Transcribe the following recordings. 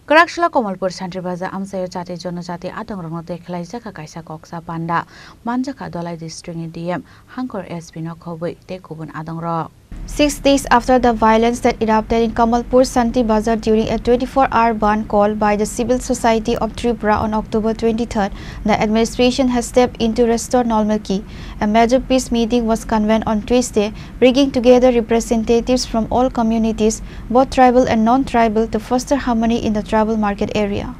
Karakshla Komalpur Central Bazaar Amsayo Jati Jonojati Adongrong Deklai Jaka Kaisa Koksa Panda Manjaka Dolai District DM Hankor SP Nokhobai Tekubun Adongrong. 6 days after the violence that erupted in Kamalpur Santi Bazar during a 24-hour ban called by the Civil Society of Tripura on October 23rd, the administration has stepped in to restore normalcy. A major peace meeting was convened on Tuesday, bringing together representatives from all communities, both tribal and non-tribal, to foster harmony in the tribal market area.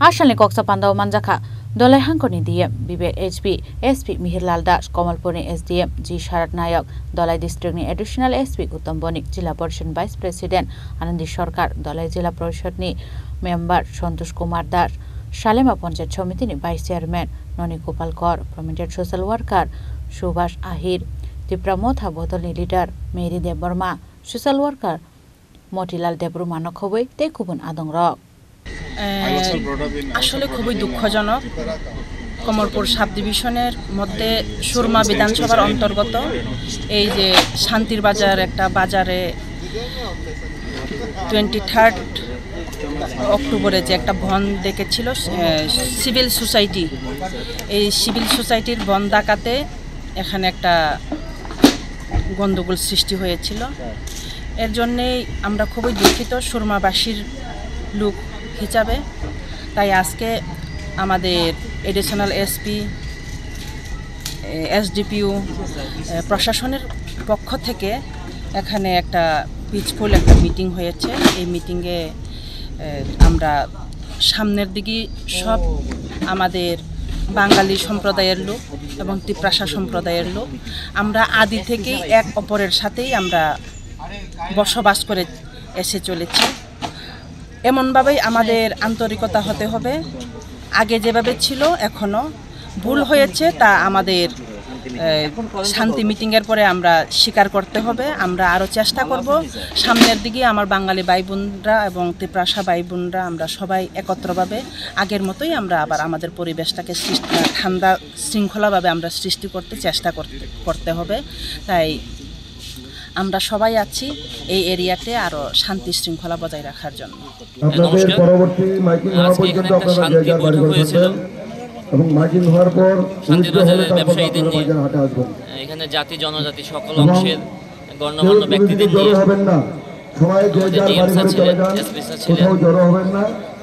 Ashalni Koksa Panda Manjaka Dolai Hankoni DM Bibek HP SP Mihirlal Das Komalpurni SDM G Sharat Nayak Dolai District ni Additional SP Uttam Bonik Jila Portion Vice President Anandi Sarkar Dolai Jila Porishad ni Member Santosh Kumar Das Shalema Panchayat Samiti ni Vice Chairman Noni Gopal Kaur Prominent Social Worker Subhash Ahir Tripura Motha Bodol ni Leader Mary Dev Burma Social Worker Motilal Debruma Nokhobai Tekubun Adongrong. আসলে খুবই দুঃখজনক Kamalpur sub ডিভিশনের মধ্যে সুরমা বিধানসভার অন্তর্গত এই যে শান্তির বাজার একটা বাজারে 23 অক্টোবরে যে একটা বন্ধ ডেকেছিল সিভিল সোসাইটি এই সিভিল সোসাইটির বন্ধ ডাকাতে এখানে একটা গন্ডগোল সৃষ্টি হয়েছিল এর জন্যই আমরা খুবই দুঃখিত সুরমাবাসীর লোক হিসাবে তাই আজকে আমাদের এডিশনাল এসপি এসডিপিইউ প্রশাসনের পক্ষ থেকে এখানে একটা পিসফুল একটা মিটিং হয়েছে এই মিটিংয়ে আমরা সামনের দিকে সব আমাদের বাঙালি সম্প্রদায়ের লোক এবং ত্রিপ্রাসা সম্প্রদায়ের লোক আমরা আদি থেকেই এক অপরের সাথেই আমরা বসবাস করে এসে চলেছি এমনভাবেই আমাদের আন্তরিকতা হতে হবে আগে যেভাবে ছিল এখনো ভুল হয়েছে তা আমাদের শান্তি মিটিংয়ের পরে আমরা স্বীকার করতে হবে আমরা আরও চেষ্টা করব সামনের দিকে আমার বাঙালি ভাই বোনরা এবং ত্রিপ্রাসা ভাই বোনরা আমরা সবাই একত্রভাবে আগের মতোই আমরা আবার আমাদের পরিবেশটাকে ঠান্ডা শৃঙ্খলাভাবে আমরা সৃষ্টি করতে চেষ্টা করতে হবে তাই আমরা সবাই আছি এই এরিয়াতে আরো শান্তি শৃঙ্খলা বজায় রাখার জন্য আপনাদের পরবর্তী মাইকিং হওয়া পর্যন্ত আপনারা যে যার বাড়ি ঘরে থাকবেন এবং মাইকিং হওয়ার পর শান্তিবাজারের ব্যবসায়ীদের নিয়ে হাটে আসবেন এখানে জাতি জনজাতি সকল অংশের গণ্যমান্য ব্যক্তিদের নিয়ে হবেন না সবাই যে যার বাড়ি ঘরে চলে যান কোথাও জড়ো হবেন না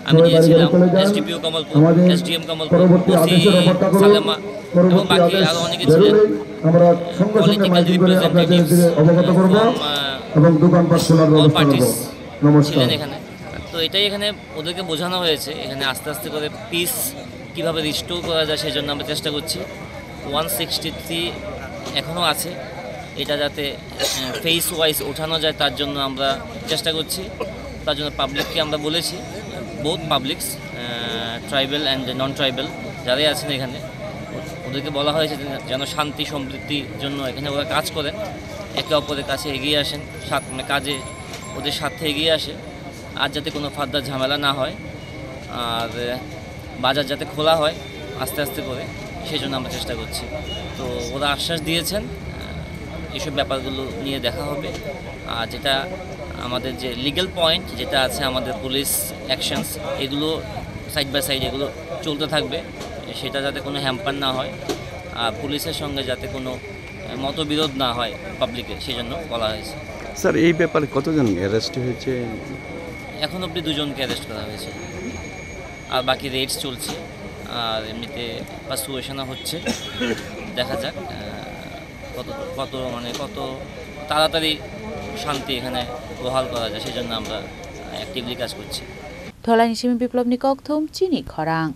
আমি গিয়েছিলাম SDPO Kamalpur SDM Kamalpur OC Salema এবং বাকি আরো অনেকে ছিলেন আমরা সঙ্গে সঙ্গে মাইকিং করে আপনাদেরকে অবগত করব এবং দোকানপাট খোলার ব্যবস্থা করব নমস্কার এখানে তো এটাই এখানে ওদেরকে বোঝানো হয়েছে এখানে আস্তে আস্তে করে পিস কিভাবে রিস্টোর করা যায় সেই জন্য আমরা চেষ্টা করছি 163 এখনও আছে এটা যাতে ফেস ওয়াইজ ওঠানো যায় তার জন্য আমরা চেষ্টা করছি তার জন্য পাবলিককে আমরা বলেছি both publics tribal and non tribal যারাই আছেন এখানে ওদেরকে বলা হয়েছে যেন শান্তি সমৃদ্ধির জন্য এখানে ওরা কাজ করেন একে অপরের কাছে এগিয়ে আসেন মানে কাজে ওদের সাথে এগিয়ে আসে আর যাতে কোনো ফার্দার ঝামেলা না হয় আর বাজার যাতে খোলা হয় আস্তে আস্তে করে সেই জন্য আমরা চেষ্টা করছি তো ওরা আশ্বাস দিয়েছেন এইসব ব্যাপারগুলো নিয়ে দেখা হবে আর যেটা আমাদের যে লিগ্যাল পয়েন্ট যেটা আছে আমাদের পুলিশ অ্যাকশনস এগুলো সাইড বাই সাইড এগুলো চলতে থাকবে সেটা যাতে কোনো হ্যাম্পার না হয় আর পুলিশের সঙ্গে যাতে কোনো মতবিরোধ না হয় পাবলিকের সেই জন্য বলা হয়েছে স্যার এই ব্যাপারে কতজন অ্যারেস্ট হয়েছে এখন অবধি 2 জনকে অ্যারেস্ট করা হয়েছে আর বাকি রেডস চলছে আর এমনিতে পারসুয়েশনও হচ্ছে দেখা যাক কত তাড়াতাড়ি শান্তি এখানে বহাল করা যায় সেই জন্য আমরা অ্যাক্টিভলি কাজ করছি ধলাই নিশিমি বিপ্লব নিকক থুম চিনি খরাং